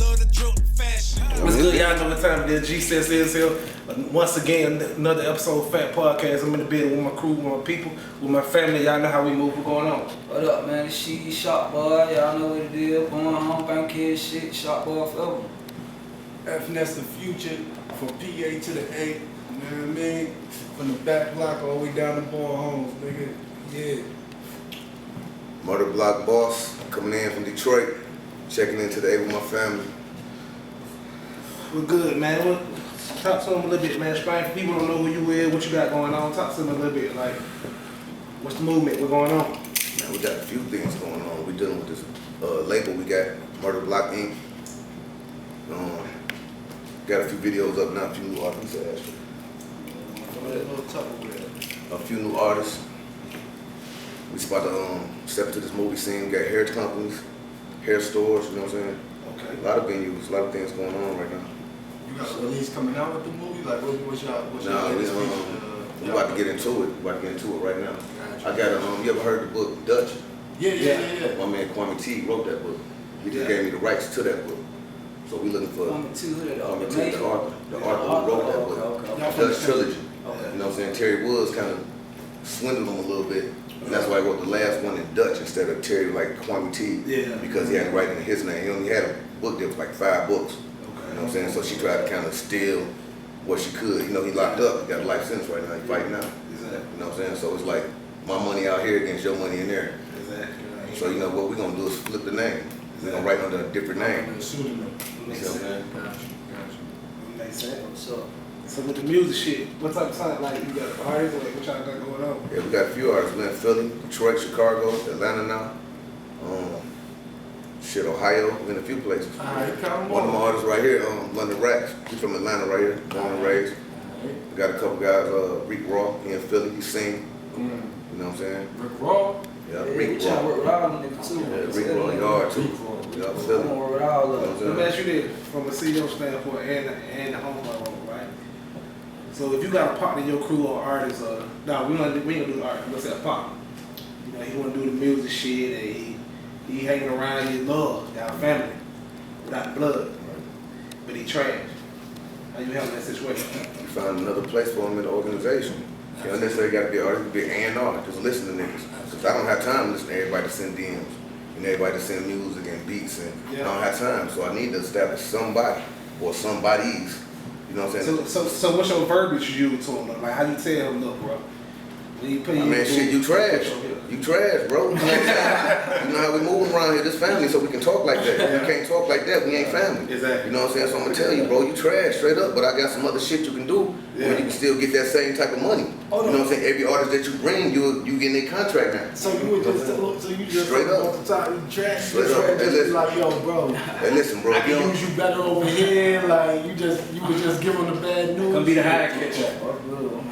What's good, y'all know what time it is. G-Cess is here. Once again, another episode of Fat Podcast. I'm in the bed with my crew, with my people, with my family. Y'all know how we move. What's going on? What up, man? It's Shopboy. Y'all know what it is. Going home, bank kid shit. Shopboy forever. Fnes the future, from PA to the A, you know what I mean? From the back block all the way down to Boy Homes, nigga. Yeah. Murder Block Boss, coming in from Detroit, checking in today with my family. We're good, man. Talk to them a little bit, man. Explain for people who don't know who you is, what you got going on. Talk to them a little bit, like, what's the movement? What's going on? Man, we got a few things going on. We're dealing with this label. We got Murder Block Inc. Got a few videos up now, a few new artists actually. A few new artists. We about to step into this movie scene. We got hair companies, hair stores, you know what I'm saying? Okay. A lot of venues, a lot of things going on right now. You got a release coming out with the movie? Like, what's your latest we about to get into it. We're about to get into it right now. I got you ever heard the book Dutch? Yeah. My man Kwame T wrote that book. He just gave me the rights to that book. So we looking for Kwame T, the author who wrote that book. Dutch trilogy. Okay. You know what I'm saying? Terry Woods kind of swindled him a little bit. And that's why I wrote the last one in Dutch instead of Terry, like Kwame T. Yeah. Because he had to write in his name. He only had a book that was like 5 books. Okay. You know what I'm saying? So she tried to kind of steal what she could. You know, he locked up. He got a life sentence right now. He's fighting out. Exactly. You know what I'm saying? So it's like my money out here against your money in there. Exactly. So you know what we're gonna do is flip the name. We're gonna write under a different name. A pseudonym. You see what I'm saying? Gotcha. Makes sense. What's up? So with the music shit, what type of time, like, you got artists, like, what y'all got going on? Yeah, we got a few artists. We're in Philly, Detroit, Chicago, Atlanta now. Ohio. We're in a few places. Alright, come One of my on. artists right here, London Racks. He's from Atlanta right here, born and raised. We got a couple guys, Rick Raw, he in Philly, he sing. You know what I'm saying? Rick Raw? Yeah, Yeah, Rick we trying to Raw. work with all them niggas too. Yeah, Rick Raw, he hard too. Yeah, I'm Philly. gonna work with all of them. Let me ask you this, from a CEO standpoint and the home role, right? So if you got a partner in your crew or artist, we ain't gonna do the art, let's say a partner. You know, he wanna do the music shit and he hanging around his love, y'all family, without the blood. But he trash. How you handle that situation? You find another place for him in the organization. You don't necessarily got to be an artist, you can be an A&R, just listen to niggas. Because I don't have time to listen to everybody to send DMs and everybody to send music and beats, and I don't have time. So I need to establish somebody or somebody's. You know what I'm saying? So what's your verbiage you use to him? Like, how you tell him, look, bro? When you pay Shit, you trash. You trash, bro. You know how we move around here, this family, so we can talk like that. If we can't talk like that, we ain't family. Exactly. You know what I'm saying? So I'm gonna tell you, bro, you trash straight up, but I got some other shit you can do where you can still get that same type of money. You know what I'm saying? Every artist that you bring, you getting their contract now. So you just straight up off the top of the track, straight up. just like, yo, bro. Hey, listen, bro. I can use you better over here. Like you would just give them the bad news. Come be the high catch.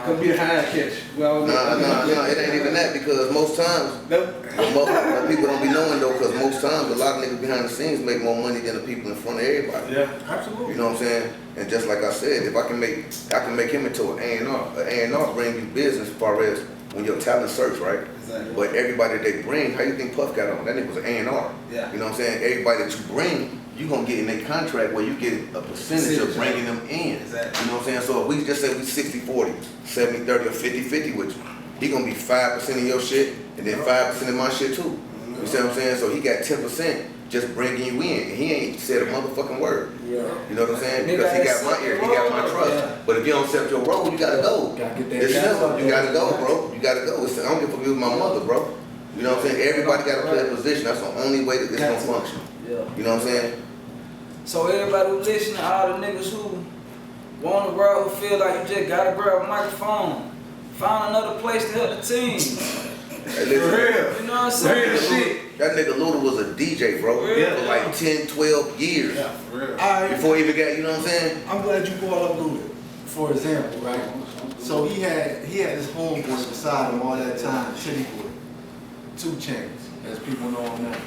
Come be the high catch. Well, No, it ain't even that, because most times, what people don't be knowing though, because most times a lot of niggas behind the scenes make more money than the people in front of everybody. Yeah, Absolutely. You know what I'm saying? And just like I said, if I can make him into an A&R. An A&R bring you business as far as when your talent search, right? Exactly. But everybody they bring, how you think Puff got on? That nigga was an A&R. Yeah. You know what I'm saying? Everybody that you bring, you gonna get in a contract where you get a percentage of bringing them in. Exactly. You know what I'm saying? So if we just say we 60-40, 70-30, or 50-50 with you, he gonna be 5% of your shit and then 5% of my shit too. You see what I'm saying? So he got 10% just bringing you in, and he ain't said a motherfucking word. Yeah. You know what I'm saying? Because he got my ear, he got my trust. Yeah. But if you don't accept your role, you gotta go. Gotta get that It's gas simple. out You there. gotta go, bro. You gotta go. I don't give a fuck with my mother, bro. You know what I'm saying? Everybody gotta play a position. That's the only way that this gonna function. Yeah. You know what I'm saying? So everybody who listening, all the niggas who want to grab, who feel like you just gotta grab a microphone, find another place to help the team. Hey, listen. You know what I'm saying? Real shit. That nigga Luda was a DJ, bro, Yeah. for like 10, 12 years. Yeah, for real. Alright, Before he even got, you know what I'm saying? I'm glad you brought up Luda, for example, right? So he had his homeboy beside him all that time, City Boy, 2 Chainz, as people know him now.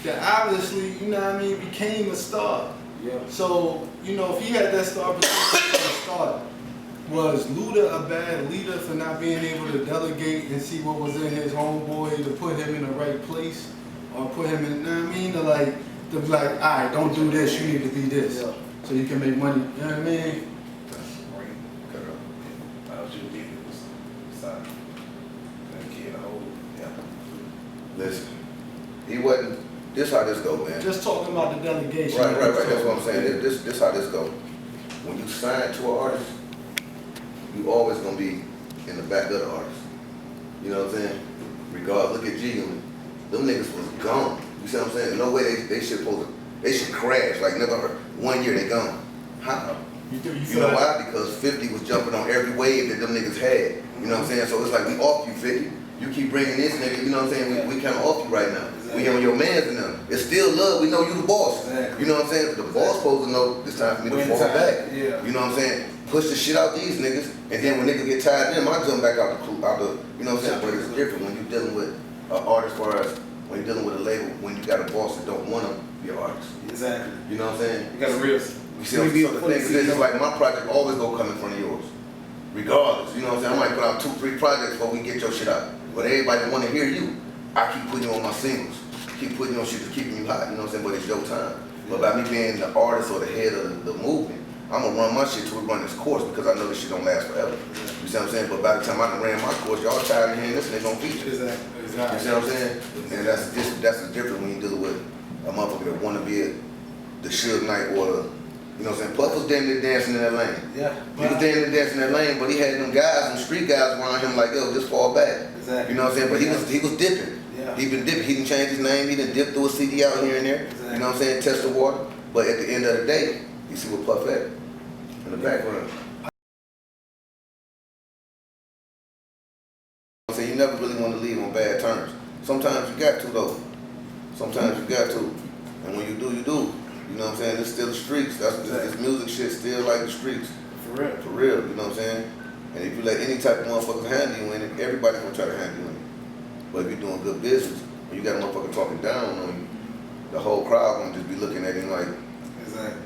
That obviously, you know what I mean, became a star. Yeah. So, you know, if he had that star potential from the start, was Luda a bad leader for not being able to delegate and see what was in his homeboy to put him in the right place? Or put him in, you know what I mean, to like to be like, all right, don't do this, you need to be this. Yeah. So you can make money, you know what I mean? Listen, he wasn't, this how this go, man. Just talking about the delegation. Right, that's what I'm saying. This how this go. When you sign to an artist, you always gonna be in the back of the artist. You know what I'm saying? Regardless, look at G, them niggas was gone. You see what I'm saying? No way they should crash, like never heard. 1 year they gone. How? You know why? Because 50 was jumping on every wave that them niggas had. You know what I'm saying? So it's like, we off you, 50. You keep bringing this nigga, you know what I'm saying? We kind of off you right now. Exactly. We on your mans and them. It's still love, we know you the boss. Exactly. You know what I'm saying? The boss supposed to know it's time for me to fall back. Yeah. You know what I'm saying? Push the shit out these niggas, and then when niggas get tired of them, I jump back out the, you know what I'm saying? But it's different when you're dealing with an artist, for us, when you're dealing with a label, when you got a boss that don't want to be an artist. Exactly. You know what I'm saying? You got a real. You see, so the thing is, it's like my project always go come in front of yours. Regardless, you know what I'm saying? I might put out 2-3 projects before we get your shit out. But everybody that want to hear you, I keep putting you on my singles. Keep putting you on shit that's keeping you hot, you know what I'm saying? But it's your time. But by me being the artist or the head of the movement, I'm gonna run my shit till we run this course because I know this shit don't last forever. You see what I'm saying? But by the time I done ran my course, y'all tired of hearing this and they gonna feature. Exactly. You see what I'm saying? And that's the difference when you deal with a motherfucker that wanna be the Suge Knight or the, you know what I'm saying? Puff was damn near dancing in that lane. Yeah. He was damn near dancing in that lane, but he had them guys, them street guys around him like, yo, just fall back. Exactly. You know what I'm saying? But he was dipping. Yeah. He been dipping. He didn't change his name. He didn't dip through a CD out here and there. Exactly. You know what I'm saying? Test the water. But at the end of the day, you see what Puff at in the background. So you never really want to leave on bad terms. Sometimes you got to though. Sometimes you got to. And when you do, you do. You know what I'm saying? It's still the streets. This music shit still like the streets. For real. For real, you know what I'm saying? And if you let any type of motherfucker handle you in it, everybody's gonna try to handle you in it. But if you're doing good business, when you got a motherfucker talking down on you, the whole crowd gonna just be looking at him like, exactly.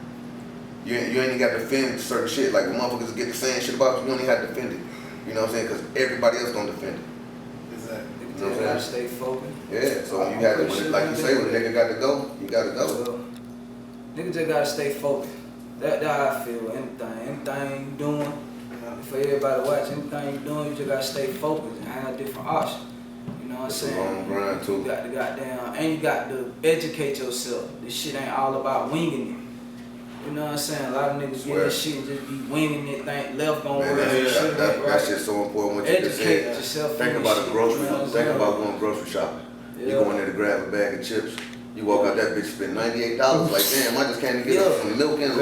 You ain't even got to defend certain shit. Like when motherfuckers get the same shit about you, you don't even have to defend it. You know what I'm saying? Because everybody else gonna defend it. Exactly. You know gotta stay focused. Yeah, so when you have to, like you say, when a nigga got to go, you got to go. Well, nigga just gotta stay focused. That's how I feel. Anything you doing, for everybody watching, anything you doing, you just gotta stay focused and have different options. You know what I'm saying? It's a long grind too. You got to goddamn, and you got to educate yourself. This shit ain't all about winging it. You know what I'm saying? A lot of niggas get this shit and just be winging it, think left on right. That shit's so important. What you just said. Yourself. Think about a grocery. Think about going grocery shopping. Yeah. You go in there to grab a bag of chips. You walk out that bitch, spend $98. Like, damn, I just came to get some milk and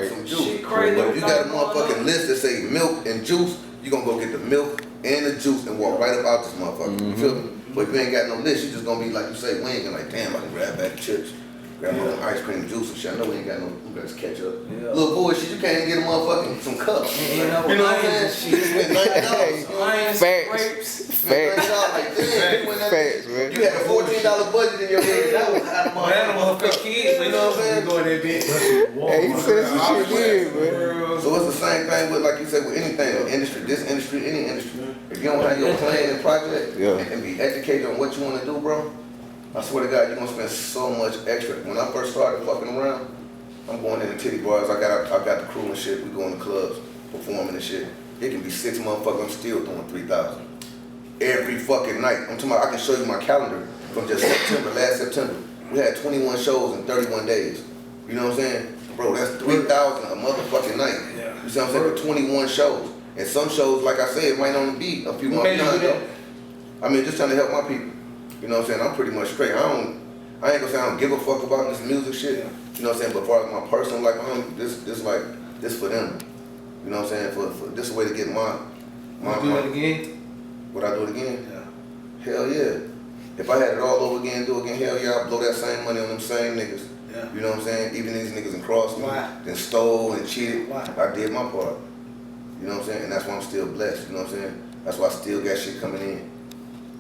some juice. Shit crazy. But if you got a motherfucking list that say milk and juice, you gonna go get the milk and the juice and walk right up out this motherfucker. You feel me? But if you ain't got no list, you just gonna be like you say, winging like, damn, I can grab a bag of chips. Grab my ice cream juice and shit. I know we ain't got no, we got to catch up. Little bullshit, you can't even get a motherfucking some cups. You know what I'm saying? You spent $90. Facts. Like, damn, Facts, man. You had a $14 budget in your head. That was out of my kids. You know what I'm saying? Go in there, bitch. Hey, he said some shit man. So it's the same thing with, like you said, with anything, industry, this industry, any industry. If you don't have your plan and project and be educated on what you want to do, bro, I swear to God, you're gonna spend so much extra. When I first started fucking around, I'm going in the titty bars. I got the crew and shit. We go in the clubs, performing and shit. It can be 6 motherfuckers. I'm still doing 3,000 every fucking night. I'm talking about, I can show you my calendar from just last September. We had 21 shows in 31 days. You know what I'm saying, bro? That's 3,000 a motherfucking night. You see what I'm saying? For 21 shows, and some shows, like I said, it might only be a few more times. I mean, just trying to help my people. You know what I'm saying? I'm pretty much straight. I ain't gonna say I don't give a fuck about this music shit. You know what I'm saying? But as far as my personal life, this for them. You know what I'm saying? For this way to get my do it again? Would I do it again? Yeah. Hell yeah. If I had it all over again, do it again, hell yeah, I'd blow that same money on them same niggas. Yeah. You know what I'm saying? Even these niggas and crossed me, then stole and cheated. I did my part. You know what I'm saying? And that's why I'm still blessed. You know what I'm saying? That's why I still got shit coming in.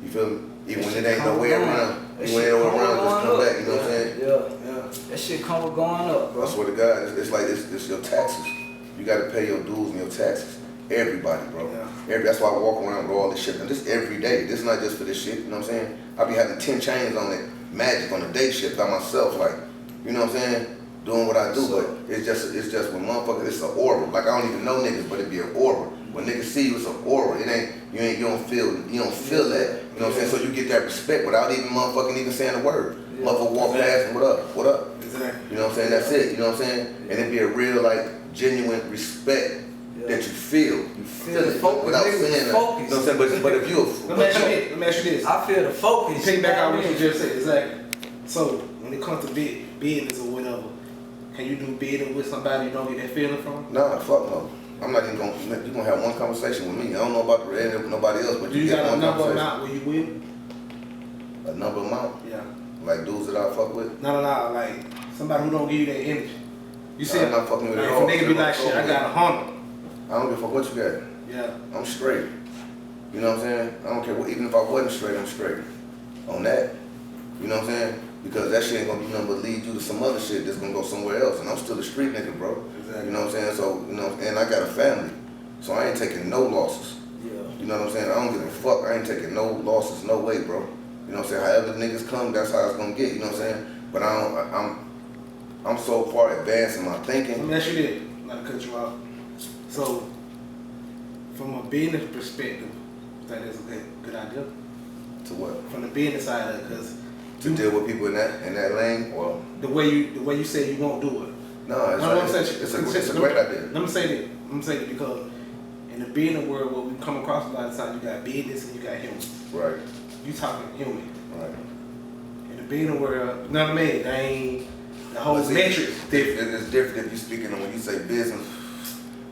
You feel me? Even when it ain't no way around. Even when it ain't no way around, just come back. You know what I'm saying? Yeah. That shit come with going up, bro. I swear to God, it's like it's your taxes. You got to pay your dues and your taxes. Everybody, bro. That's why I walk around with all this shit. And this every day. This is not just for this shit. You know what I'm saying? I be having 10 chains on it, magic on the day shift by myself. Like, you know what I'm saying, doing what I do, but it's just when motherfuckers, it's an aura. Like I don't even know niggas, but it be an aura. When niggas see you, it's an aura. It ain't, you don't feel that. You know what I'm saying? So you get that respect without even motherfucking even saying a word. Yeah. Motherfucker walk past and what up? Exactly. You know what I'm saying? That's it. You know what I'm saying? And it be a real like genuine respect that you feel. You feel it without saying that. You know what I'm saying? But if you, let me ask you this. I feel the focus. Take back out what you just said. Exactly. So when it comes to business or whatever, can you do business with somebody you don't get that feeling from? Nah, fuck no. I'm not even gonna. You gonna have one conversation with me. I don't know about nobody else, but Do you got a number amount where you will? A number amount? Yeah. Like dudes that I fuck with? No. Like somebody who don't give you that energy. You see, I'm not fucking with it if all. a nigga be like, shit, I got 100. I don't give a fuck what you got. Yeah. I'm straight. You know what I'm saying? I don't care what, even if I wasn't straight, I'm straight. On that. You know what I'm saying? Because that shit ain't gonna be nothing but lead you to some other shit that's gonna go somewhere else. And I'm still a street nigga, bro. Exactly. You know what I'm saying? So, you know, and I got a family. So I ain't taking no losses. Yeah. You know what I'm saying? I don't give a fuck. I ain't taking no losses, no way, bro. You know what I'm saying? However niggas come, that's how it's gonna get. You know what I'm saying? But I'm so far advanced in my Let thinking. me ask you this. Not to cut you off. So, from a business perspective, I think that's a good idea. To what? From the business side of it, because To deal with people in that lane, or the way you say you won't do it. no, it's a great idea. Let me say that because in the business world, what we come across a lot of times, you got business and you got human. Right, You talking human. right. In the business world, you know what I mean? They ain't the whole But see, metrics different. It's different if you're speaking of when you say business.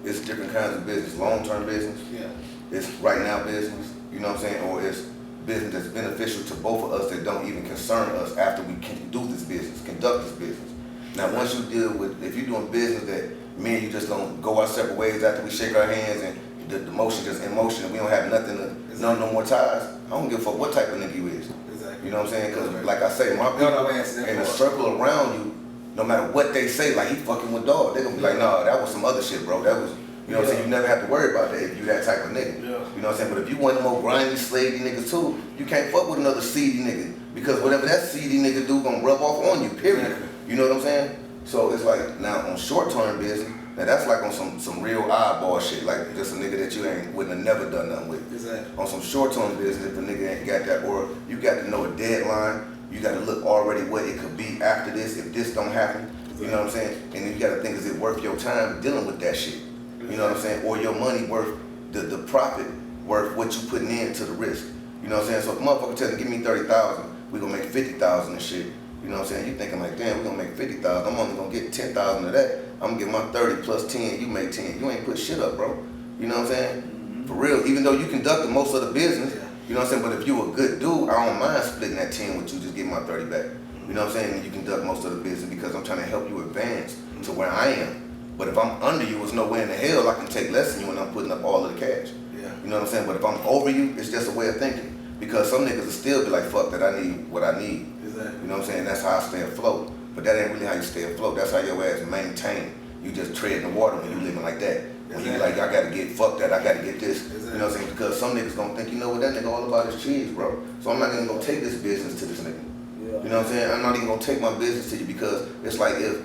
It's different kinds of business. Long-term business. Yeah. It's right now business. You know what I'm saying? Or it's business that's beneficial to both of us that don't even concern us after we can do this business, conduct this business. Now, once you deal with, if you're doing business that me and you just gonna go our separate ways after we shake our hands and the motion just in motion and we don't have nothing to, no more ties, I don't give a fuck what type of nigga you is. Exactly. You know what I'm saying? Because like I say, my people in the circle around you, no matter what they say, like he fucking with dog, they gonna be like, nah, that was some other shit, bro. That was, you know what I'm saying? You never have to worry about that if you that type of nigga. Yeah. You know what I'm saying? But if you one of the more grimy, slavey niggas too, you can't fuck with another seedy nigga because whatever that seedy nigga do gonna rub off on you, period. Exactly. You know what I'm saying? So it's like, now on short-term business, now that's like on some real eyeball shit, like just a nigga that you wouldn't have never done nothing with. Exactly. On some short-term business, if a nigga ain't got that, or you got to know a deadline, you got to look already what it could be after this, if this don't happen. You know what I'm saying? And then you got to think, is it worth your time dealing with that shit? You know what I'm saying? Or your money worth, the profit worth what you putting into the risk. You know what I'm saying? So if a motherfucker tell me, give me 30,000, we gonna make 50,000 and shit. You know what I'm saying? You thinking like, damn, we gonna make 50,000. I'm only gonna get 10,000 of that. I'm gonna get my 30 plus 10, you make 10. You ain't put shit up, bro. You know what I'm saying? For real, even though you conducted most of the business, you know what I'm saying? But if you a good dude, I don't mind splitting that 10 with you, just give my 30 back. You know what I'm saying? And you conduct most of the business because I'm trying to help you advance to where I am. But if I'm under you, there's no way in the hell I can take less than you when I'm putting up all of the cash. Yeah. You know what I'm saying? But if I'm over you, it's just a way of thinking. Because some niggas will still be like, fuck that, I need what I need. Exactly. You know what I'm saying? That's how I stay afloat. But that ain't really how you stay afloat. That's how your ass maintain. You just tread in the water when you living like that. When you like, I gotta get, fuck that, I gotta get this. You know what I'm saying? Because some niggas gonna think, you know what, that nigga all about his cheese, bro. So I'm not even gonna take this business to this nigga. Yeah. You know what I'm saying? I'm not even gonna take my business to you because it's like if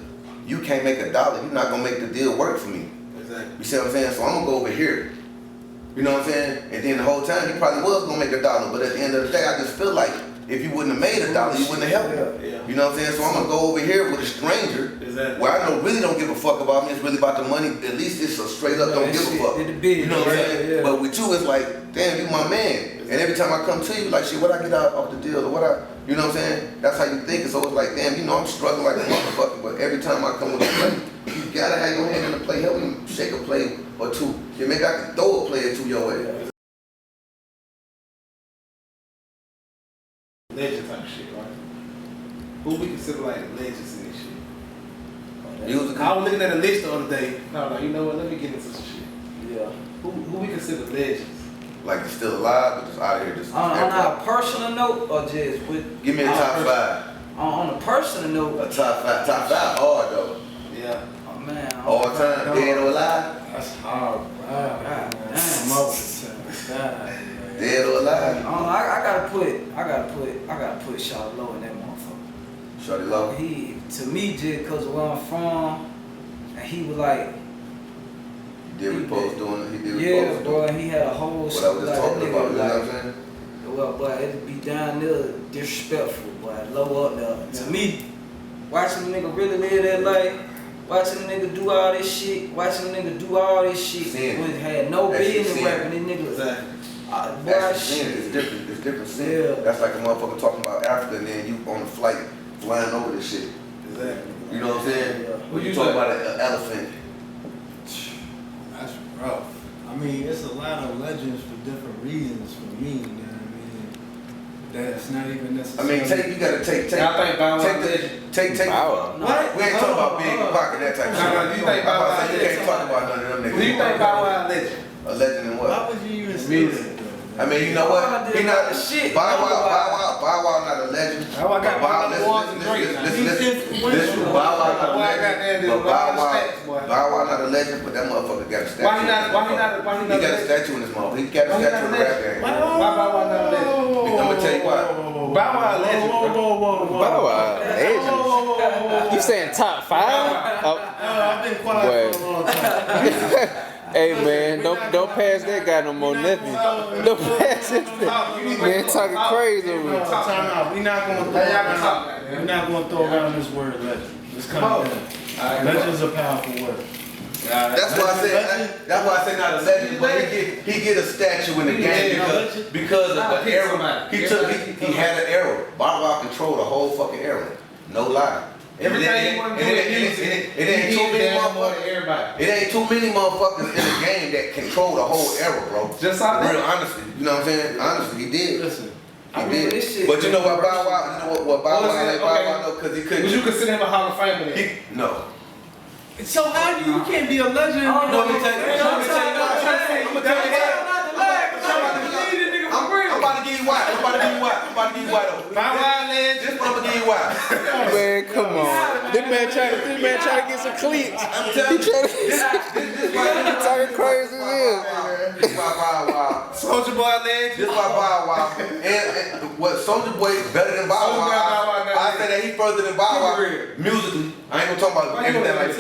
you can't make $1, you're not gonna make the deal work for me. Exactly. You see what I'm saying? So I'm gonna go over here. You know what I'm saying? And then the whole time you probably was gonna make $1, but at the end of the day, I just feel like if you wouldn't have made $1, you wouldn't have helped me. Yeah. You know what I'm saying? So I'm gonna go over here with a stranger Exactly. where I really don't give a fuck about me. It's really about the money. At least it's a straight up don't give a fuck. You know what I'm saying? Yeah. But with you, it's like, damn, you my man. And every time I come to you, like, shit, what I get out of the deal or what you know what I'm saying? That's how you think. So it's like, damn, you know, I'm struggling like a motherfucker. But every time I come with a play, you gotta have your hand in the play. Help me shake a play or two. Yeah, maybe I can throw a play or two your way. Legend type shit, right? Who we consider like legends in this shit? Music. I was looking at a list the other day. I was like, you know what? Let me get into some shit. Yeah. Who we consider legends? Like you're still alive, but just out of here. Just On a personal note, or just with? give me a top 5. On a personal note. A top 5. Top 5 hard though. Yeah. Oh man. All time, dead or alive? That's hard, bro. God damn. Dead or alive? I gotta put Shot Low in that motherfucker. Shorty Low. He to me, just because of where I'm from, and he was like, He did what he supposed to do. He did what he yeah, supposed to bro, do. and he had a whole What I was just talking about, you know what I'm saying? well, but it'd be down there disrespectful, but low up there. To me, watching the nigga really live that life, watching the nigga do all this shit, watching the nigga do all this shit, Sin. when he had no That's business sin. rapping, this nigga. Exactly. Boy, That's sin. shit. It's different. It's different sin. Yeah. That's like a motherfucker talking about Africa and then you on a flight flying over this shit. Exactly. You know what I'm saying? Yeah. When you talk about an elephant. That's rough. I mean, it's a lot of legends for different reasons for me, you know what I mean? That's not even I necessarily. mean, you gotta take. Y'all think Bow Wow take the, legend? take. Bow Wow. What? We ain't talking about big pocket, that type of shit. No, you think Bow Wow You legend? can't talk about none of them niggas. Who you think Bow Wow legend? A legend in what? Why would you even say Music. that, though? I mean, you know what? He not shit. Bow Wow not a legend. Bow Wow got Bow- number ones and threes. listen, Bow Wow not a Boy, I got legend. that dude. But Bow Bow Wow. Wow not a legend, but that motherfucker got a statue. Why he not? Why he not? Why he He not? got a statue in his mouth. He got a Why he statue in not the a rap legend? game. Why Bow Wow not a legend? I'm gonna tell you why. Bow Wow legend. Bow Wow, legend. You saying top 5? Oh, I've been quiet for a long time. hey man, don't pass that guy no more nothing. Don't pass that. Man talking crazy over here. Time out. We're not going to throw around. We're not going to throw around this word legend. Let's calm down. Legend's a powerful word. That's why I say not a legend, but he get a statue in the game because of the era. He had an era. Bow Wow controlled the whole fucking era. No lie. Everything he wanted to do in music, it ain't too many more than motherfuckers. everybody. It ain't too many motherfuckers in the game that control the whole era, bro. Just like real that. honestly, you know what I'm saying? Honestly, he did. Listen. He remember this did. shit. But you know what Bow Wow? You know what Bow What was Wow? it? Bow Okay. Wow know because he couldn't. Would you consider him a Hall of Famer then? No. So how you can't be a legend? I don't know. Let me tell you. I'm gonna tell you why. I'm about to give you why. I'm about to give you why though. Bow Wow legend. This one I'm gonna give you why. Man, come on. This man trying to get some cleats. I'm He telling you. trying to This why he talking crazy as hell. This why Bow Wow. Soulja Boy legend. This why Bow Wow. And what Soulja Boy is better than Bow Soulja Boy, Bow Wow. Wow, I say that he further than Bow Wow musically. I ain't gonna talk about everything like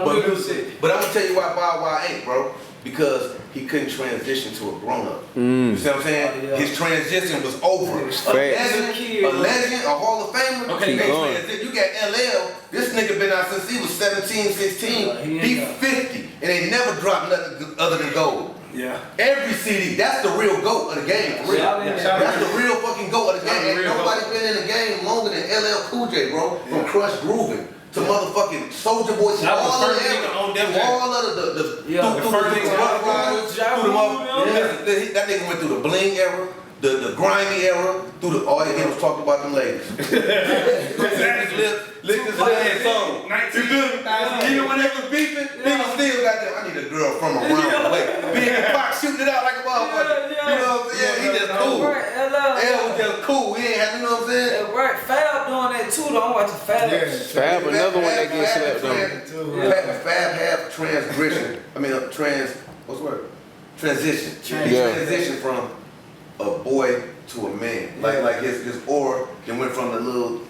movie and shit. But I'm gonna tell you why Bow Wow ain't, bro. Because he couldn't transition to a grown up. You see what I'm saying? Yeah. His transition was over. Facts. A legend, a Hall of Famer. Okay, Keep they going. transition. You got LL. This nigga been out since he was 17, 16. He He ain't 50 and ain't never dropped nothing other than gold. Yeah. Every CD, that's the real GOAT of the game, for real. Shout out. That's the real fucking GOAT of the Shout out game. the Ain't real nobody been in the game longer than LL Cool J, bro. From Crush Groovin' to motherfucking Soulja Boy, That was all the of first the nigga on them era, all of the Yeah, the first nigga Rough on Riders, through the mother- that nigga went through the bling era, the grimy era, through the all he did was talk about them ladies. Lick his lip, song. Even when they was beefing, niggas still got them. I need a girl from around the way. Big Pac shooting it out like a motherfucker. Yeah. You know what I'm saying? He just cool. Right, L was just cool. He ain't have, you know what I'm saying? Right, Fab doing that too though. I'm watching Fab. Fab, another one that gets slept on. Fab have transgression. I mean, what's the word? Transition. He Yeah. transitioned from a boy to a man. Like his aura, then went from the little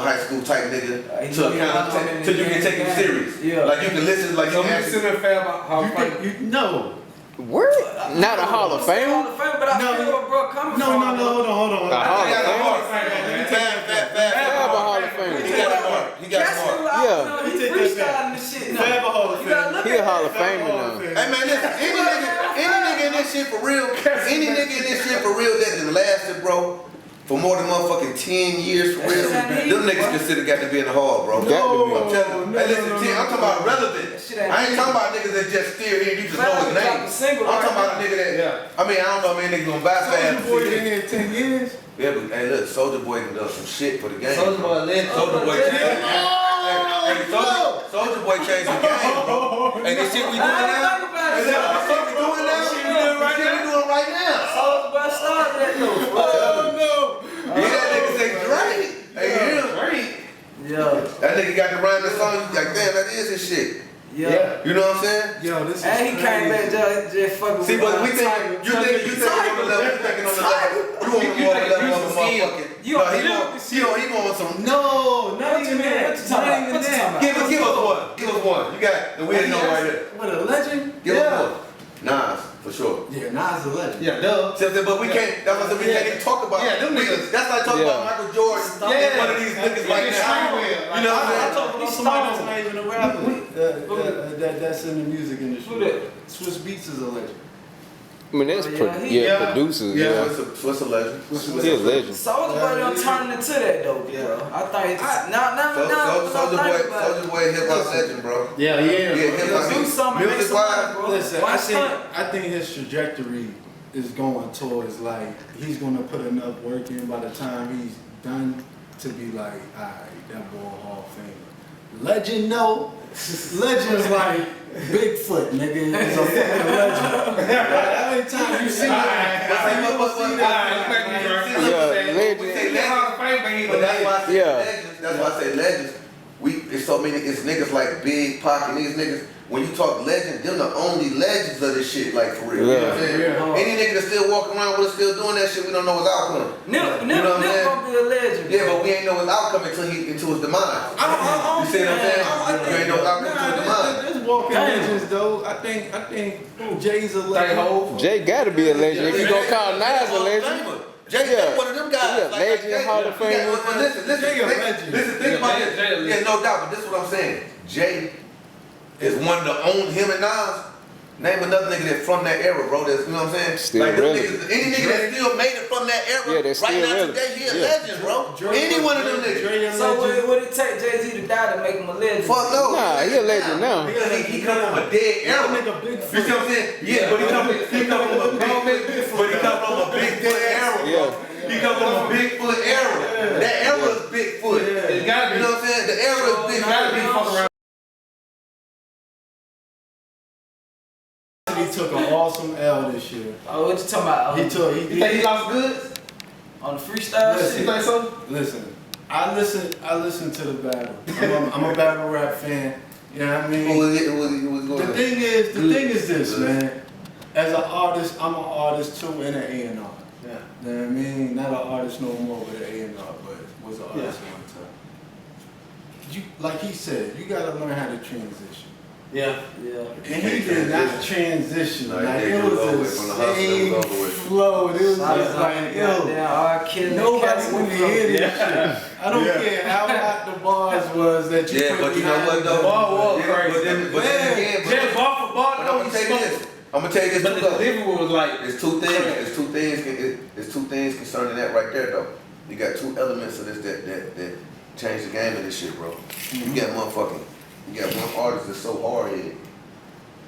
high school type nigga to a kind of till you can take him serious. Yeah. Like you can listen, like So you you can consider Fab a Hall of Famer? No. Word? Not a Hall of Hall Fame? of Fame, but I No. feel where bro coming No, from. hold on. A Hall of got a Fame? heart. Fab a Hall of Fame. He got a heart. He got a heart. Yeah. He freestyling this shit now. Fab a Hall of You gotta Fame. look He at a Hall of that. Famer now. Hey man, listen, any nigga in this shit for real, any nigga in this shit for real that done lasted, bro, for more than motherfucking 10 years for real, them niggas consider got to be in the hall, bro. Got to be. I'm telling you. Hey, listen, T, I'm talking about relevant. shit ain't- I ain't talking about niggas that just still here, you just know his name. I'm talking about a nigga that, I mean, I don't know how many niggas gonna buy Fab. Soulja Boy been here 10 years. Yeah, but hey, look, Soulja Boy done done some shit for the game. Soulja Boy legend. Soulja Boy changed. Hey, Soulja Boy changed the game, bro. Hey, this shit we doing now. Hey, this shit we doing now. Shit we doing right now. We doing right now. Soulja Boy started that though. Oh no. Yeah, that nigga say Drake. Hey, yeah, Drake. Yeah. That nigga got the rhyme the song. You like, damn, that is his shit. Yeah. You know what I'm saying? Yo, this is And he came back just fucking See, with but we think Tiger. you think on the level. You thinking on the level. You on the more level of a motherfucking. You No, on he the want lyrical shit. he want some. No, not What you even mean? that. What you talking Not about? even What you that. talking about? Give us one. Give us one. You got the weird know right here. What, a legend? Give us one. Nas, for sure. Yeah, Nas a legend. Yeah, duh. But we can't. That's why I said we can't even talk about. Yeah, them niggas. That's like talking about Michael Jordan. Yeah. One of these niggas like that. Yeah. You know what I'm I'm saying? talking about somebody that's not even a rapper. That's in the music industry. Who that? Swiss Beats is a legend. I mean, that's producers. Yeah. What's a legend? He a legend. Soulja Boy don't turn into that though, bro. I think Soulja Boy hip hop legend, bro. Yeah. hip hop. do something, make Music some money, wise, bro. Listen, Why I stunt? think his trajectory is going towards like he's gonna put enough work in by the time he's done to be like, alright, that boy Hall of Fame. Legend, no. Legend's like Bigfoot, nigga. It's a fucking legend. Every time you see that, but that's why I say legends. That's why I say legends. It's so many. It's niggas like Big Pocket. These niggas. When you talk legend, they're the only legends of this shit. Like for real. You know what I'm saying? Any nigga that's still walking around with us still doing that shit, we don't know his outcome. Nip You know what I'm saying? gonna be a legend. Yeah, but we ain't know his outcome until his demise. You see what I'm saying? You ain't know his outcome until his demise. There's walking legends though. I think Jay's a legend. Jay gotta be a legend. If you gonna call Nas a legend. Jay, one of them guys. Yeah, legend, Hall of Fame. Listen, think about this. Yeah, no doubt, but this is what I'm saying. Jay is one of the only, him and Nas, name another nigga that's from that era, bro. That's, you know what I'm saying? Still like, them relevant. niggas, any nigga that still made it from that era, they're still right now relevant. today, he a legend, bro. Any one of them niggas. So would it take Jay-Z to die to make him a legend? Fuck no. Nah, he a legend now. Because he come from a dead era. Nigga You see what I'm saying? Yeah, but he come from a big foot era, bro. He come from a Bigfoot era. That era is Bigfoot. It gotta be. You know what I'm saying? The era is Bigfoot. It gotta be fucking around. He took an awesome L this year. Oh, what you talking about? He You think he lost goods? On the freestyle Listen. shit? You think so? Listen, I listen to the battle. I'm a battle rap fan. You know what I mean? Who was going The thing is this, man. As an artist, I'm an artist too and an A&R. Yeah. You know what I mean? Not an artist no more, but an A&R, but was an artist one time. Like he said, you gotta learn how to transition. Yeah. Yeah. And he did not transition. No, Like he it did. was It was over the with. From the hustle, it same was over with. flow. It was just like, yo. Nobody want to hear this shit. I don't care how hot the bars was that you Yeah, put but you know behind what the though? ball. But then again, Bar for bar, I'm gonna tell you this. I'm gonna tell you this But too, the though. delivery was like, There's two things. There's two things concerning that right there, though. You got two elements of this that change the game of this shit, bro. You got one artist that's so hard headed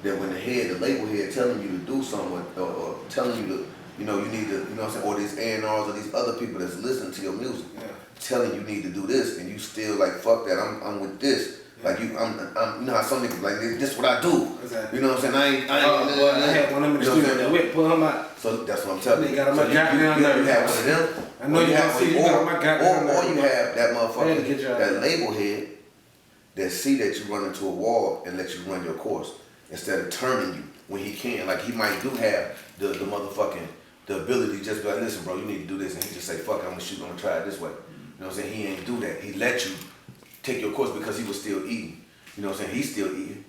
that when the label head telling you to do something or telling you to, you know, you need to, you know what I'm saying, or these A&Rs or these other people that's listening to your music, telling you need to do this, and you still like, fuck that, I'm with this. Like you know how some niggas like this what I do. Exactly. You know what I'm saying? I had one of them in the studio that went, pull him out. So that's what I'm telling you. They got on my So you goddamn have nerves. one of them. I know you gonna see, you got on my goddamn nerves. Or you have that I had to get your motherfucker, that ass. label head that see that you run into a wall and let you run your course instead of turning you when he can. Like he might do have the motherfucking the ability to just be like, listen, bro, you need to do this, and he just say, fuck, I'm gonna try it this way. You know what I'm saying? He ain't do that. He let you take your course because he was still eating. You know what I'm saying? He's still eating.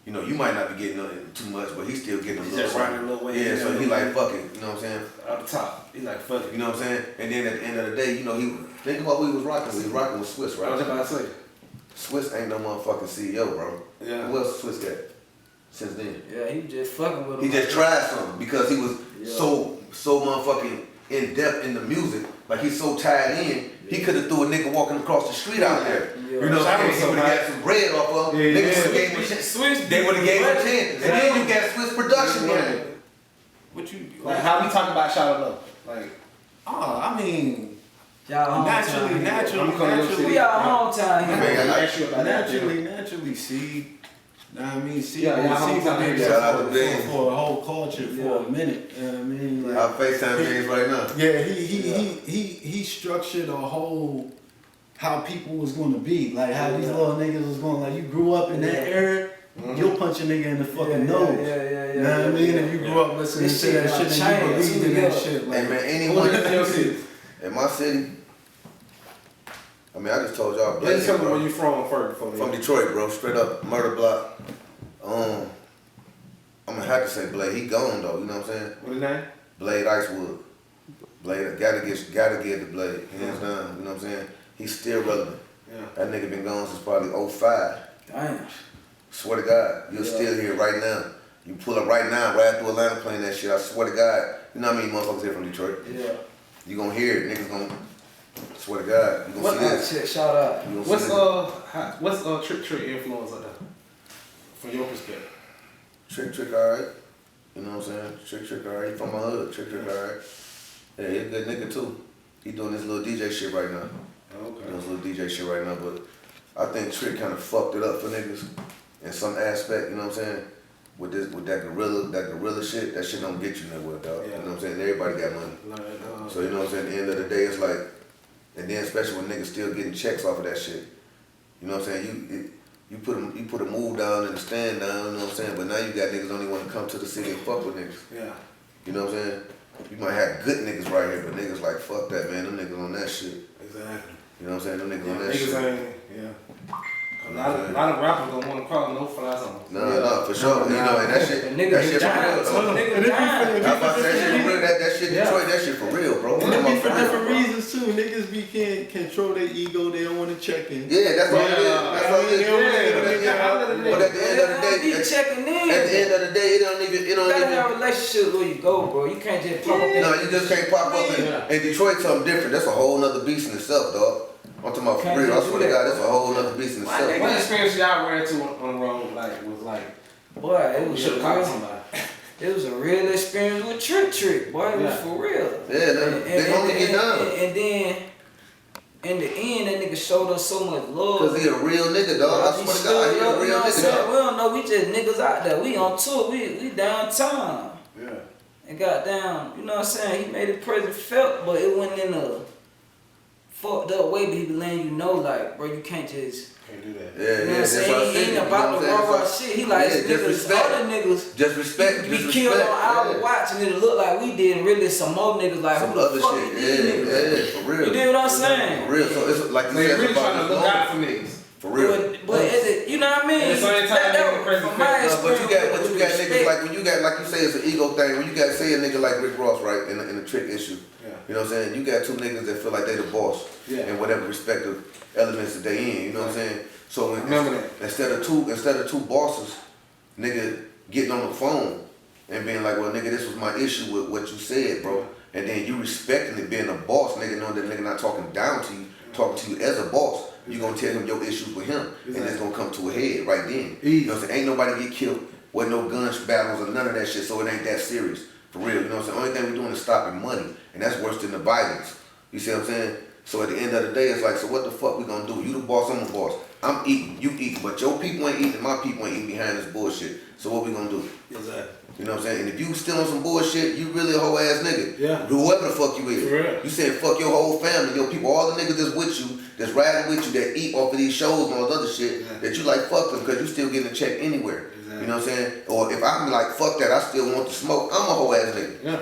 You know, you might not be getting too much, but he's still getting a He's little just riding a little way. Yeah, so he like, fuck it. You know what I'm saying? Out the top. He's like, fuck it. You know what I'm saying? And then at the end of the day, you know, think about who he was rocking. He was rocking with Swiss, I was right? about to say. Swiss ain't no motherfucking CEO, bro. Yeah. Who else Swiss got since then? Yeah, he just fucking with him. He just tried something because he was so motherfucking in depth in the music. Like he's so tied in, he could have threw a nigga walking across the street out there. Yeah. You know what I'm saying? He would have got some bread off of him. Niggas would have gave him a chance. Swiss, They would have gave him a chance. And then you got Swiss production in. What you Like, how we talk about Shout Out Love? Like, I mean, y'all naturally, We our hometown here. Man, I asked you about that. naturally, see. Know what I mean, see, Yeah, y'all see hometown did here. Shout out that to James. for a whole culture for a minute. You know what I mean? Like, I'll FaceTime James right now. yeah, he structured a whole how people was gonna be, like how these little niggas was going. Like you grew up in that era, you'll punch a nigga in the fucking nose. Yeah. You know what I mean? If you grew up listening to that shit and you believed in that shit, like Hey man, anyone in my city, I mean, I just told y'all. Let's tell me where you from first. From Detroit, bro. Straight up murder block. I'm gonna have to say Blade. He gone though. You know what I'm saying? What his name? Blade Icewood. Blade. Gotta get the Blade. Hands down. You know what I'm saying? He's still relevant. Yeah. That nigga been gone since probably 05. Damn. Swear to God, you're still here right now. You pull up right now, right through Atlanta playing that shit. I swear to God. You know how many motherfuckers here from Detroit? Yeah. You gonna hear it. Niggas gonna. Swear to God. You gonna see this. Shit, shout out. What's Trick influence of that? From your perspective. Trick alright. You know what I'm saying? Trick alright. He from my hood. Trick alright. Yeah, he a good nigga too. He doing this little DJ shit right now. Okay. Doing this little DJ shit right now, but I think Trick kind of fucked it up for niggas in some aspect, you know what I'm saying? With that gorilla shit, that shit don't get you nowhere, dog. Yeah. You know what I'm saying? Everybody got money. So you know what I'm saying? At the end of the day, it's like, and then especially when niggas still getting checks off of that shit. You know what I'm saying? You put a move down and a stand down, you know what I'm saying? But now you got niggas only want to come to the city and fuck with niggas. Yeah. You know what I'm saying? You might have good niggas right here, but niggas like, fuck that, man. Them niggas on that shit. Exactly. You know what I'm saying? Them niggas on that Niggas shit. ain't, yeah. A lot of rappers don't want to call no flies on them. No, for sure. You know, and that shit for real. That shit Detroit, that shit for real, bro. And it be for different reasons too. Niggas can't control their ego. They don't want to check in. Yeah, that's all it is. That's all it is. But at the end of the day, at the end of the day, it don't even. You gotta have a relationship where you go, bro. You can't just pop up. No, you just can't pop up in Detroit. Something different. That's a whole nother beast in itself, dog. I'm talking about for real. I swear to God, that's a whole nother beast in itself. What experience y'all ran into on the road was like? Boy, it was should have caught somebody. It was a real experience with Trick. Boy, it was for real. Yeah, they only get done. And then in the end, that nigga showed us so much love. Cause he a real nigga, dog. I swear to God, he a real nigga, dog. We don't know, we just niggas out there. We on tour, we downtown. Yeah. And goddamn, you know what I'm saying? He made it present felt, but it wasn't in a fucked up way, but he be letting you know, like, bro, you can't just. Can't do that. Yeah, you know what I'm saying? He ain't about the raw shit. He like niggas, other niggas. Just respect. Be killed on our watch and it'll look like we did, and really some more niggas like some who other the fuck shit. these niggas? Yeah, for real. You dig what I'm saying? For real. So it's like you They said really about trying to this look out moment. for niggas. For real. But is it, you know what I mean? At the same time, From my experience, but you got niggas like when you got, like you say, it's an ego thing. When you got, say, a nigga like Rick Ross, right, in the Trick issue. Yeah. You know what I'm saying? You got two niggas that feel like they the boss in whatever respective elements that they in. You know what I'm saying? So instead of two bosses, nigga getting on the phone and being like, well, nigga, this was my issue with what you said, bro. And then you respecting it, being a boss, nigga, knowing that nigga not talking down to you, talking to you as a boss. You gonna tell him your issues with him, and it's gonna come to a head right then. You know what I'm saying? Ain't nobody get killed, wasn't no gun battles or none of that shit, so it ain't that serious. For real, you know what I'm saying? Only thing we doing is stopping money, and that's worse than the violence. You see what I'm saying? So at the end of the day, it's like, so what the fuck we gonna do? You the boss, I'm the boss. I'm eating, you eating, but your people ain't eating, my people ain't eating behind this bullshit. So what we gonna do? Exactly. You know what I'm saying? And if you still on some bullshit, you really a whole ass nigga. Yeah. Whoever the fuck you is. For real. You said fuck your whole family, your people, all the niggas that's with you, that's riding with you, that eat off of these shows and all this other shit, that you like fuck them because you still getting a check anywhere. Exactly. You know what I'm saying? Or if I'm like fuck that, I still want to smoke, I'm a whole ass nigga. Yeah.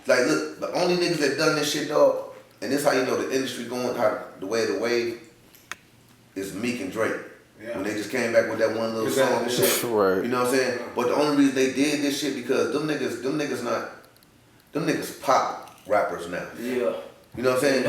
Like look, the only niggas that done this shit, dog, and this how you know the industry going, how the wave is Meek and Drake. Yeah. When they just came back with that one little song and shit. Right. You know what I'm saying? But the only reason they did this shit because them niggas pop rappers now. Yeah. You know what I'm saying?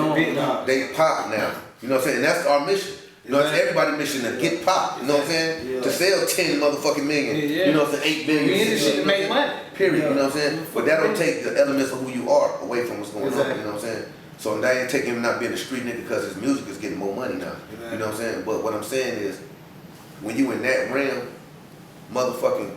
They pop now. You know what I'm saying? And that's our mission. You know, it's everybody's mission to get pop. You know what I'm saying? Yeah. To sell 10 motherfucking million. Yeah. You know what I'm saying? 8 billion. We in this shit to make money. Period. You know what I'm saying? But that don't take the elements of who you are away from what's going on. You know what I'm saying? So that ain't taking him not being a street nigga because his music is getting more money now. You know what I'm saying? But what I'm saying is, when you in that realm, motherfucking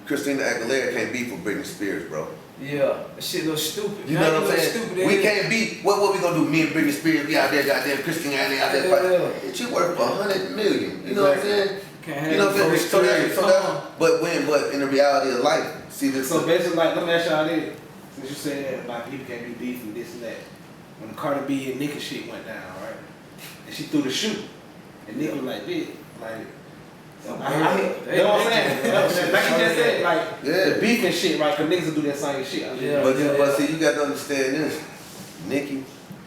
Christina Aguilera can't beat for Britney Spears, bro. Yeah, that shit look stupid. You know what I'm saying? We can't beat. What we gonna do? Me and Britney Spears be out there, goddamn Christina Aguilera out there fighting. She worth $100 million. You know what I'm saying? You know what I'm saying? So that's but in the reality of life, see this. So basically, like, let me ask y'all this. Since you said that, like, people can't be beefing this and that. When the Cardi B and Nicki shit went down, right? And she threw the shoe. And Nicki was like, bitch, like, You know what I'm saying? Like you just said, like the beef and shit, right? Cause niggas will do that same shit. Yeah. But see, you got to understand this. Nicki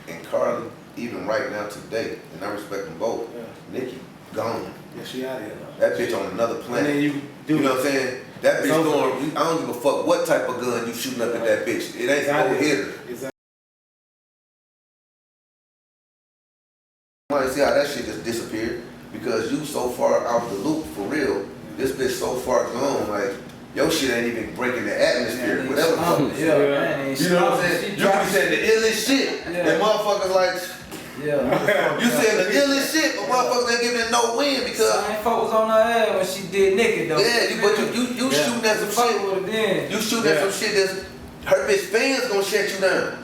and Carly, even right now today, and I respect them both. Nicki gone. Yeah, she out here. That bitch on another planet. And then you know what I'm saying? That bitch going. I don't give a fuck what type of gun you shooting up at that bitch. It ain't no hitter. I want to see how that shit just disappeared because you so far out the loop for real. This bitch so far gone, like your shit ain't even breaking the atmosphere. Whatever the fuck. You know what I'm saying? You be saying the illest shit, and motherfuckers like. You saying the illest shit, but motherfuckers ain't giving it no win because. Same focus on her ass when she did naked though. Yeah, but you shooting at some shit. You shooting at some shit that's her bitch fans gonna shut you down.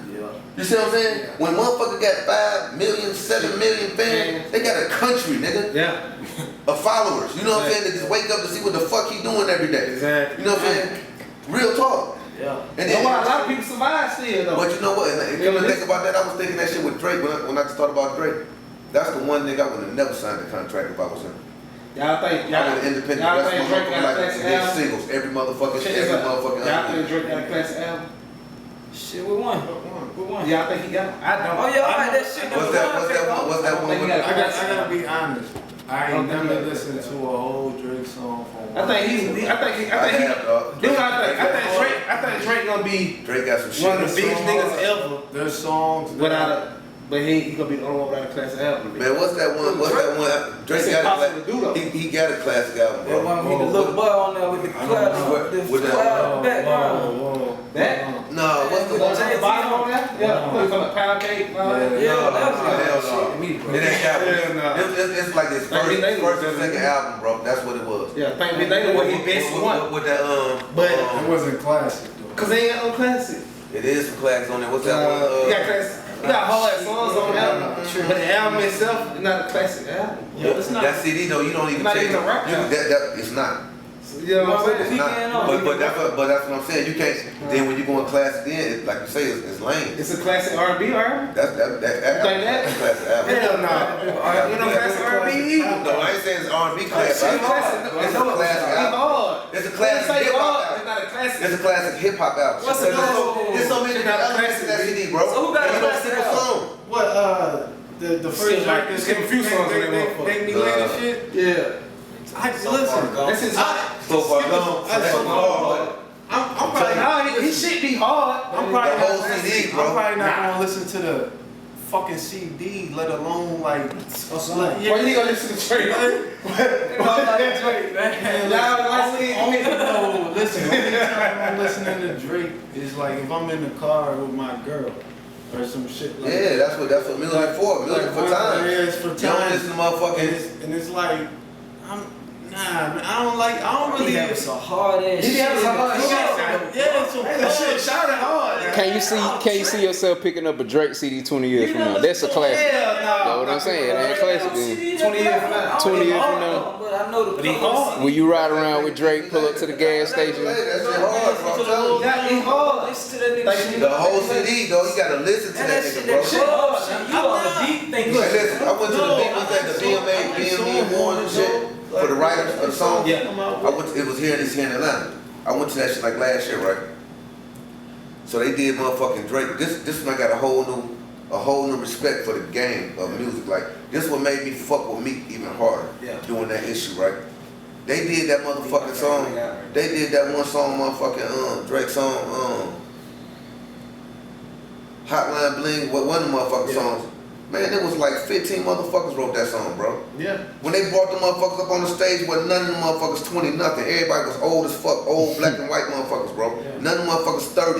You see what I'm saying? When motherfucker got 5 million, 7 million fans, they got a country, nigga. Of followers. You know what I'm saying? They just wake up to see what the fuck he doing every day. Exactly. You know what I'm saying? Real talk. And then why a lot of people survive still though. But you know what? And come to think about that, I was thinking that shit with Drake when I thought about Drake. That's the one nigga I would have never signed a contract if I was him. Y'all think independent y'all think Drake got a classic album? Singles every motherfucking motherfucking y'all think Drake got a classic album? Shit, we won. Y'all think he got it? I don't. Oh yeah, I like that shit. What's that one? I gotta be honest. I ain't never listened to a whole Drake song from one. I think Drake gonna be Drake got some shit. one of the biggest niggas ever. There's songs But he gonna be the only one without a classic album. Man, what's that one? Drake got a classic. He got a classic album, bro. That one with the little boy on there with the cloud background. That? No, what's the one? The bottom on that? Yeah, from the pound cake. Yeah, that was Hell no. It ain't happening. It's like his first and second album, bro. That's what it was. Yeah, Thank Me Later was his best one. With that but it wasn't classic though. Cause they ain't got no classic. It is some classics on there. What's that one? He got classic. He got whole ass songs on the album, but the album itself is not a classic album. It's not. That CD though, you don't even Not take even a rap album. It's not. You know what I'm saying? It's not. But that's what I'm saying. You can't. Then when you go in classic, then like you say, it's lame. It's a classic R&B album. That's classic album. Hell no. You know classic R&B either. No, I ain't saying it's R&B classic. It's a classic album. It's a classic hip hop album. It's not a classic. It's a classic hip hop album. What's the There's so many elements in that CD, bro. So who got a classic song? What the first track There's a few songs in that motherfucker. Make Me Later shit? Yeah. Listen. That's his So far gone. I'm probably his shit be hard. I'm probably The whole CD, bro. I'm probably not gonna listen to the fucking CD, let alone like. Why you gonna listen to Drake? No, listen. Only time I'm listening to Drake is like if I'm in the car with my girl or some shit like that. Yeah, that's what music for. Music for time. Yeah, it's for time. You don't listen to motherfucking. And it's like, man, I don't really. He having some hard ass shit. He having some hard shit. Yeah, so shit sounded hard. Can you see yourself picking up a Drake CD 20 years from now? That's a classic. Hell no. That's what I'm saying. It ain't classic then. 20 years from now. 20 years from now. But I know the Will you ride around with Drake, pull up to the gas station? That shit hard, bro. I'm telling you. That ain't hard. Listen to that nigga. The whole CD, though, you gotta listen to that nigga, bro. Shit hard. You on the deep thing. Hey, listen, I went to the BME Awards and shit for the writers of the song. Yeah. It was here in Atlanta. I went to that shit like last year, right? So they did motherfucking Drake. This one I got a whole new respect for the game of music. Like this what made me fuck with Meek even harder. Doing that issue, right? They did that motherfucking song. They did that one song, motherfucking Drake song, Hotline Bling. One of the motherfucking songs. Man, it was like 15 motherfuckers wrote that song, bro. Yeah. When they brought the motherfuckers up on the stage, where none of them motherfuckers 20 nothing. Everybody was old as fuck, old black and white motherfuckers, bro. None of them motherfuckers 30.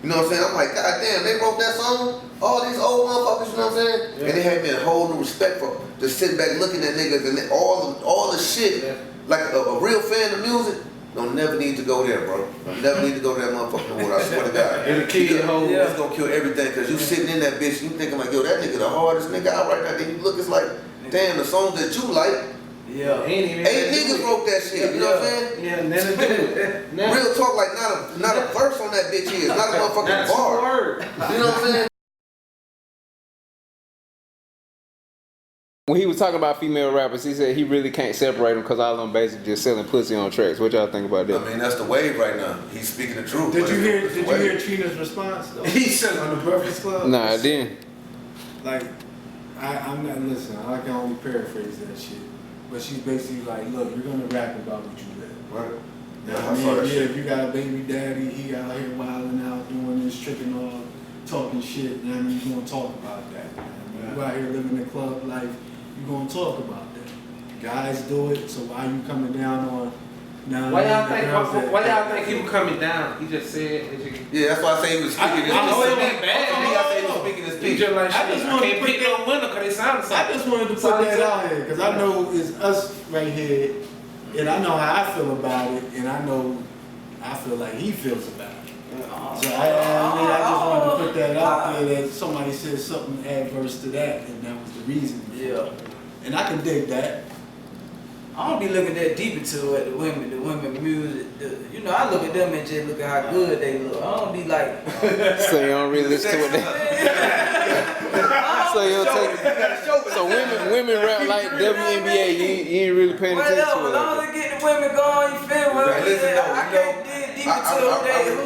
You know what I'm saying? I'm like, God damn, they wrote that song? All these old motherfuckers, you know what I'm saying? And they had me a whole new respect for just sitting back looking at niggas and all the shit. Like a real fan of music, don't never need to go there, bro. Don't never need to go to that motherfucking wood, I swear to God. It'll kill your whole. It's gonna kill everything, cause you sitting in that bitch, you thinking like, yo, that nigga the hardest nigga out right now. Then you look, it's like, damn, the songs that you like, Yeah. 8 niggas wrote that shit, you know what I'm saying? Yeah, never do it. Real talk, like not a verse on that bitch is, not a motherfucking bar. You know what I'm saying? When he was talking about female rappers, he said he really can't separate them because all of them basically just selling pussy on tracks. What y'all think about that? I mean, that's the wave right now. He's speaking the truth. Did you hear Trina's response though? He said on the Breakfast Club. Nah, I didn't. Like, I'm not listening. I can only paraphrase that shit. But she's basically like, look, you're gonna rap about what you live. Right. Yeah, I mean, if you got a baby daddy, he out here wilding out, doing this, tricking off, talking shit, you know what I mean? You're gonna talk about that. You know? You out here living the club life, you're gonna talk about that. Guys do it, so why you coming down on now? Why y'all think he was coming down? He just said. Yeah, that's why I say he was speaking his I know speech. it ain't bad. I say he was speaking his He speech. just like, I just wanted to can't pick no winner because they sound the same. I just wanted to put that out here because I know it's us right here, and I know how I feel about it, and I feel like he feels about it. So I just wanted to put that out there that somebody said something adverse to that, and that was the reason. Yeah. And I can dig that. I don't be looking that deep into it, the women music. You know, I look at them and just look at how good they look. I don't be like. So you don't really listen to what they. So you don't take. So women rap like WNBA. You ain't really paying attention to Well, it. as long as they get the women going, you feel me? Right, listen, though, I can't dig deep into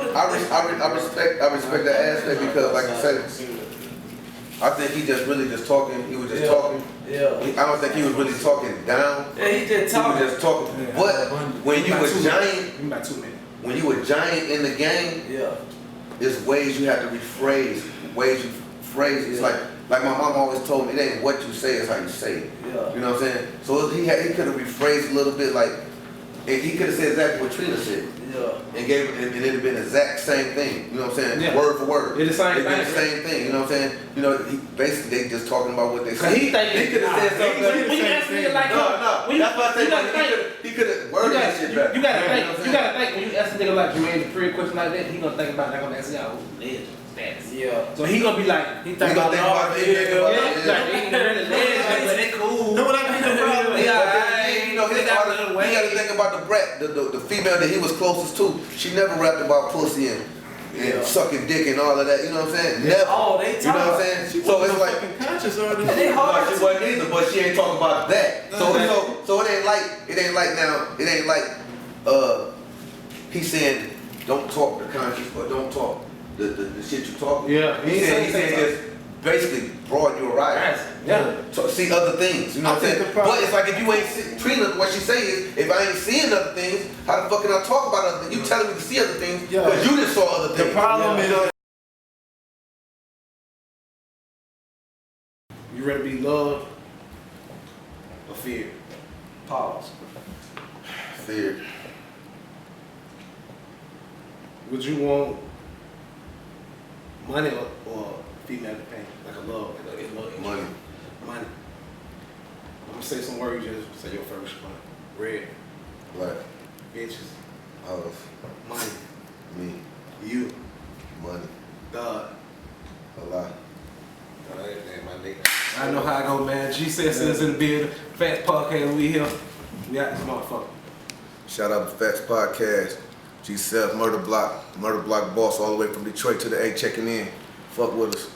it. I respect that aspect because, like I said, I think he just really just talking. He was just talking. Yeah. I don't think he was really talking down. Yeah, he just talking. He was just talking. But when you were giant, About 2 minutes. when you were giant in the game, Yeah. there's ways you have to rephrase. Ways you phrase. It's like my mom always told me, it ain't what you say, it's how you say it. Yeah. You know what I'm saying? So he could have rephrased a little bit, like, and he could have said exactly what Trina said. Yeah. And gave it, and it'd have been the exact same thing. You know what I'm saying? Yeah. Word for word. It's the same It'd been the thing. same thing. You know what I'm saying? You know, basically they just talking about what they Cause said. he think He could have said something. When you ask me like, No. when you, That's what I you gotta said. think. He could have worded that shit better. You gotta know think. what I'm You saying? gotta think when you ask a nigga like Jermaine Dupri a question like that, he gonna think about that. Gonna ask y'all legend status. Yeah. So he gonna be like, He He gonna think about it. like they ain't really legend, but they cool. Know what I mean? The problem is, You know, his artist, you gotta think about the brat, the female that he was closest to. She never rapped about pussy and sucking dick and all of that. You know what I'm saying? Never. Oh, they You know what I'm talk. saying? So it's like. conscious of it. They No, hard she to. wasn't either, but she ain't talking about that. So it ain't like he's saying don't talk the conscious or don't talk the shit you talking. Yeah. He said just basically broaden your horizon. Yeah. So see other things, you know what I'm saying? But it's like if you ain't see, Trina, what she say is, if I ain't seeing other things, how the fuck can I talk about other things? You telling me to see other things because you just saw other things. The problem is, You ready to be loved or feared? Pause. Fear. Would you want money or female to pay? Like a love, like a love. Money. Money. I'm gonna say some words, you just say your first one. Red. Black. Bitches. Of. Money. Me. You. Money. God. A lot. I know how I go, man. G-Cess is in the building. FAXTZ Podcast, we here. We out this motherfucker. Shout out to FAXTZ Podcast. G-Cess, Murder Block boss all the way from Detroit to the A checking in. Fuck with us.